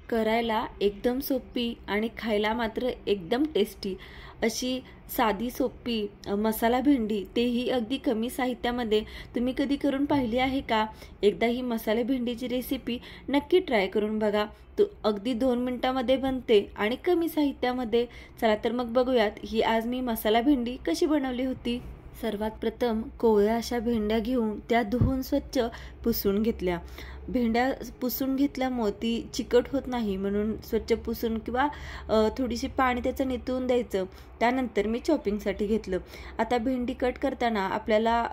करायला एकदम सोपी आणि खायला मात्र एकदम टेस्टी अशी साधी सोपी मसाला भेंडी, तेही अगदी कमी साहित्यामध्ये तुम्ही कधी करून पाहिली आहे का? एकदा ही मसाला भेंडीची रेसिपी नक्की ट्राय करून बघा. तो अगदी 2 मिनिटांमध्ये बनते आणि कमी साहित्यामध्ये. चला तर मग बघूयात ही आज मी मसाला भेंडी कशी बनवली होती. सर्वात प्रथम कोवळ्या अशा भेंड्या घेऊन त्या धुवून स्वच्छ पुसून घेतल्या. भेंड्या पुसून घेतल्यामुळे ती चिकट होत नाही, म्हणून स्वच्छ पुसून किंवा थोडीशी पाणी त्याचं निथळून द्यायचं. त्यानंतर मी चॉपिंगसाठी घेतलं. आता भेंडी कट करताना आपल्याला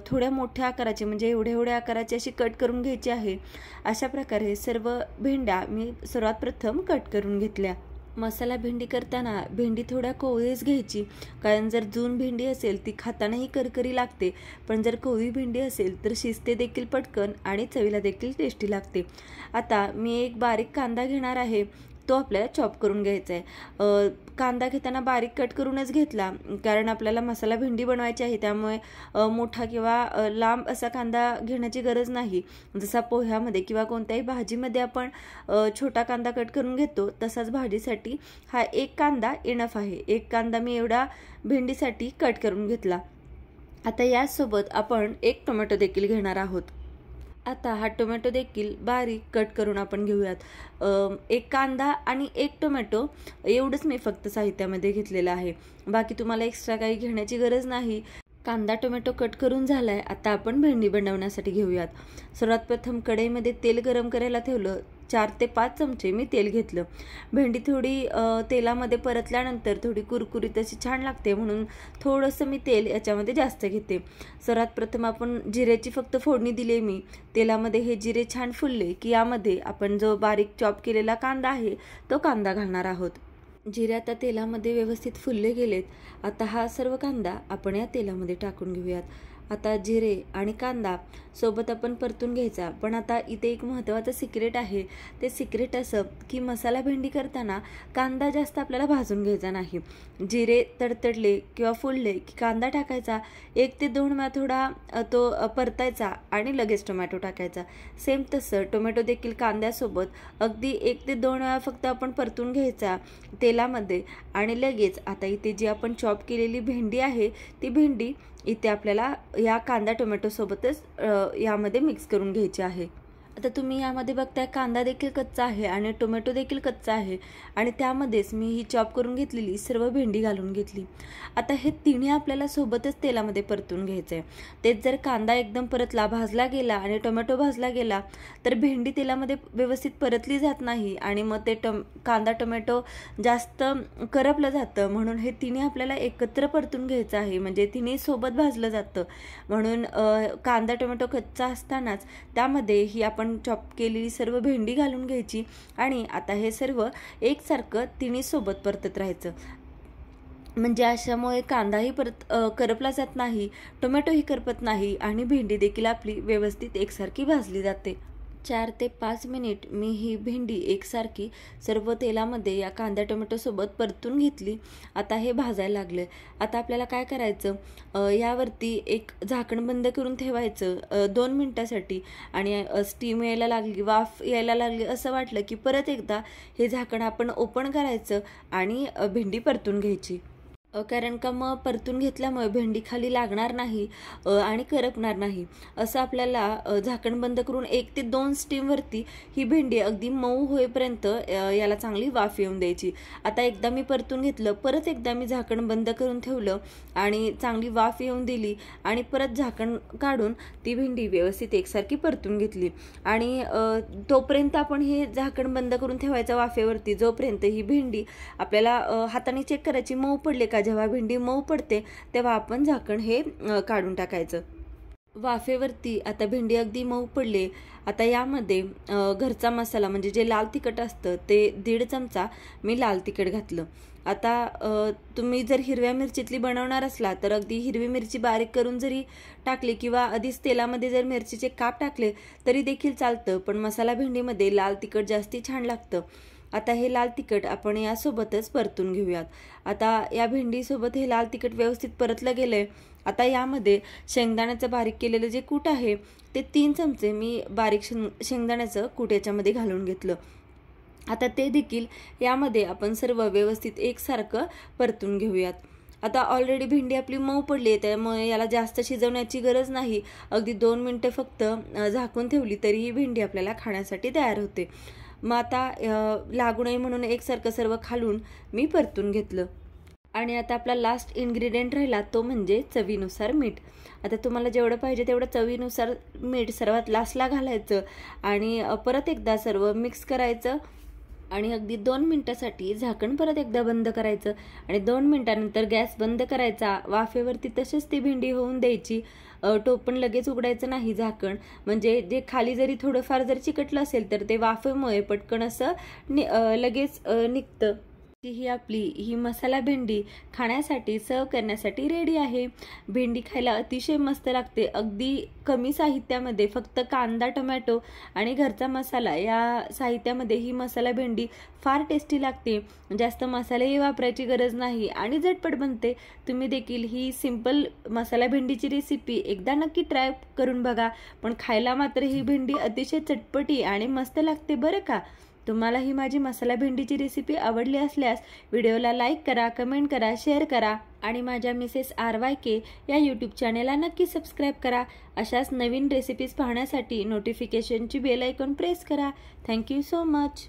थोड्या मोठ्या आकाराची म्हणजे एवढ्या आकाराची अशी कट करून घ्यायची आहे. अशा प्रकारे सर्व भेंड्या मी सर्वात प्रथम कट करून घेतल्या. मसाला भेंडी करताना भेंडी थोड्या कोवळीच घ्यायची, कारण जर जून भेंडी असेल ती खातानाही करकरी लागते, पण जर कोवळी भेंडी असेल तर शिजते देखील पटकन आणि चवीला देखील टेस्टी लागते. आता मी एक बारीक कांदा घेणार आहे, तो आपल्याला चॉप करून घ्यायचा आहे. कांदा घेताना बारीक कट करूनच घेतला, कारण आपल्याला मसाला भेंडी बनवायची आहे, त्यामुळे मोठा किंवा लांब असा कांदा घेण्याची गरज नाही. जसा पोह्यामध्ये किंवा कोणत्याही भाजीमध्ये आपण छोटा कांदा कट करून घेतो, तसाच भाजीसाठी हा एक कांदा इनफ आहे. एक कांदा मी एवढा भेंडीसाठी कट करून घेतला. आता यासोबत आपण एक टोमॅटो देखील घेणार आहोत. आता हा टोमॅटो देखील बारीक कट करून आपण घेऊयात. एक कांदा आणि एक टोमॅटो एवढंच मी फक्त साहित्यामध्ये घेतलेलं आहे. बाकी तुम्हाला एक्स्ट्रा काही घेण्याची गरज नाही. कांदा टोमॅटो कट करून झालाय. आता आपण भेंडी बनवण्यासाठी घेऊयात. सर्वात प्रथम कढईमध्ये तेल गरम करायला ठेवलं. 4 ते 5 चमचे मी तेल घेतलं. भेंडी थोडी तेलामध्ये परतल्यानंतर थोडी कुरकुरीत अशी छान लागते, म्हणून थोडंसं मी तेल याच्यामध्ये जास्त घेते. सर्वात प्रथम आपण जिऱ्याची फक्त फोडणी दिली मी तेलामध्ये. हे जिरे छान फुलले की यामध्ये आपण जो बारीक चॉप केलेला कांदा आहे तो कांदा घालणार आहोत. जिरे आता तेलामध्ये व्यवस्थित फुलले गेलेत. आता हा सर्व कांदा आपण या तेलामध्ये टाकून घेऊयात. आता जिरे आणि कांदा सोबत आपण परतून घ्यायचा. पण आता इथे एक महत्त्वाचं सिक्रेट आहे. ते सिक्रेट असं की मसाला भेंडी करताना कांदा जास्त आपल्याला भाजून घ्यायचा नाही. जिरे तडतडले किंवा फुलले की कांदा टाकायचा, 1 ते 2 वेळा थोडा तो परतायचा आणि लगेच टोमॅटो टाकायचा. सेम तसं टोमॅटो देखील कांद्यासोबत अगदी 1 ते 2 वेळा फक्त आपण परतून घ्यायचा तेलामध्ये, आणि लगेच आता इथे जी आपण चॉप केलेली भेंडी आहे ती भेंडी इथे आपल्याला या कांदा टोमॅटो सोबतच यामध्ये मिक्स करून घ्यायची आहे. आता तुम्ही यामध्ये बघताय कांदा देखील कच्चा आहे आणि टोमॅटो देखील कच्चा आहे, आणि त्यामध्येच मी ही चॉप करून घेतलेली सर्व भेंडी घालून घेतली. आता हे तिन्ही आपल्याला सोबतच तेलामध्ये परतून घ्यायचं आहे. तेच जर कांदा एकदम परतला, भाजला गेला आणि टोमॅटो भाजला गेला तर भेंडी तेलामध्ये व्यवस्थित परतली जात नाही, आणि मग ते कांदा टोमॅटो जास्त करपलं जातं. म्हणून हे तिन्ही आपल्याला एकत्र परतून घ्यायचं आहे, म्हणजे तिन्ही सोबत भाजलं जातं. म्हणून कांदा टोमॅटो कच्चा असतानाच त्यामध्ये ही आपण चॉप केलेली सर्व भेंडी घालून घ्यायची, आणि आता हे सर्व एकसारखं तिन्ही सोबत परतत राहायचं. म्हणजे अशामुळे कांदाही करपला जात नाही, टोमॅटोही करपत नाही, आणि भेंडी देखील आपली व्यवस्थित एकसारखी भाजली जाते. 4 ते 5 मिनिट मी ही भेंडी एकसारखी सर्व तेलामध्ये या कांदा टोमॅटो सोबत परतून घेतली. आता हे भाजायला लागले. आता आपल्याला काय करायचं, यावरती एक झाकण बंद करून ठेवायचं 2 मिनिटासाठी, आणि स्टीम यायला लागली, वाफ यायला लागली असं वाटलं की परत एकदा हे झाकण आपण ओपन करायचं आणि भेंडी परतून घ्यायची. कारण का मग परतून घेतल्यामुळे भेंडी खाली लागणार नाही आणि करपणार नाही. असं आपल्याला झाकण बंद करून 1 ते 2 स्टीमवरती ही भेंडी अगदी मऊ होईपर्यंत याला चांगली वाफ येऊन द्यायची. आता एकदा मी परतून घेतलं, परत एकदा मी झाकण बंद करून ठेवलं आणि चांगली वाफ येऊन दिली, आणि परत झाकण काढून ती भेंडी व्यवस्थित एकसारखी परतून घेतली. आणि तोपर्यंत आपण हे झाकण बंद करून ठेवायचं वाफेवरती, जोपर्यंत ही भेंडी आपल्याला हाताने चेक करायची मऊ पडले का. जेव्हा भेंडी मऊ पडते तेव्हा आपण झाकण हे काढून टाकायचं. वाफेवरती आता भेंडी अगदी मऊ पडले. आता यामध्ये घरचा मसाला म्हणजे जे लाल तिखट असतं ते 1.5 चमचा मी लाल तिखट घातलं. आता तुम्ही जर हिरव्या मिरचीतली बनवणार असला तर अगदी हिरवी मिरची बारीक करून जरी टाकली किंवा आधीच तेलामध्ये जर मिरचीचे काप टाकले तरी देखील चालतं, पण मसाला भेंडीमध्ये लाल तिखट जास्ती छान लागतं. आता हे लाल तिखट आपण यासोबतच परतून घेऊयात. आता या भेंडीसोबत हे लाल तिखट व्यवस्थित परतलं गेलंय. आता यामध्ये शेंगदाण्याचं बारीक केलेलं जे कूट आहे ते 3 चमचे मी बारीक शेंगदाण्याचं कूट याच्यामध्ये घालून घेतलं. आता ते देखील यामध्ये आपण सर्व व्यवस्थित एकसारखं परतून घेऊयात। आता ऑलरेडी भेंडी आपली मऊ पडली आहे, त्यामुळे याला जास्त शिजवण्याची गरज नाही। अगदी 2 मिनिटं फक्त झाकून ठेवली तरी ही भेंडी आपल्याला खाण्यासाठी तयार होते। मग आता लागू नये म्हणून एकसारखं सर्व खालून मी परतून घेतलं। आणि आता आपला लास्ट इन्ग्रेडियंट राहिला तो म्हणजे चवीनुसार मीठ। आता तुम्हाला जेवढं पाहिजे तेवढं चवीनुसार मीठ सर्वात लास्टला घालायचं आणि परत एकदा सर्व मिक्स करायचं आणि अगदी 2 मिनिटासाठी झाकण परत एकदा बंद करायचं आणि 2 मिनिटानंतर गॅस बंद करायचा। वाफेवरती तसेच ती भेंडी होऊन द्यायची। टोपण लगेच उघडायचं नाही झाकण, म्हणजे जे खाली जरी थोडंफार जर चिकटलं असेल तर ते वाफेमुळे पटकन असं लगेच निघतं। ही आपली मसाला भेंडी खाण्यासाठी सर्व करण्यासाठी रेडी आहे। भेंडी खायला अतिशय मस्त लागते। अगदी कमी साहित्यामध्ये फक्त कांदा, टोमॅटो आणि घरचा मसाला या साहित्यामध्ये ही मसाला भेंडी फार टेस्टी लागते। जास्त मसालेही वापरायची गरज नाही आणि झटपट बनते। तुम्ही देखील ही सिंपल मसाला भेंडीची रेसिपी एकदा नक्की ट्राय करून बघा, पण खायला मात्र ही भेंडी अतिशय चटपटी आणि मस्त लागते बरं का। तुम्हाला ही माझी मसाला भेंडीची रेसिपी आवडली असल्यास व्हिडिओला लाईक करा, कमेंट करा, शेअर करा आणि माझ्या मिसेस RYK या यूट्यूब चॅनेलला नक्की सबस्क्राईब करा। अशाच नवीन रेसिपीज पाहण्यासाठी नोटिफिकेशनची बेल आयकॉन प्रेस करा। Thank you so much.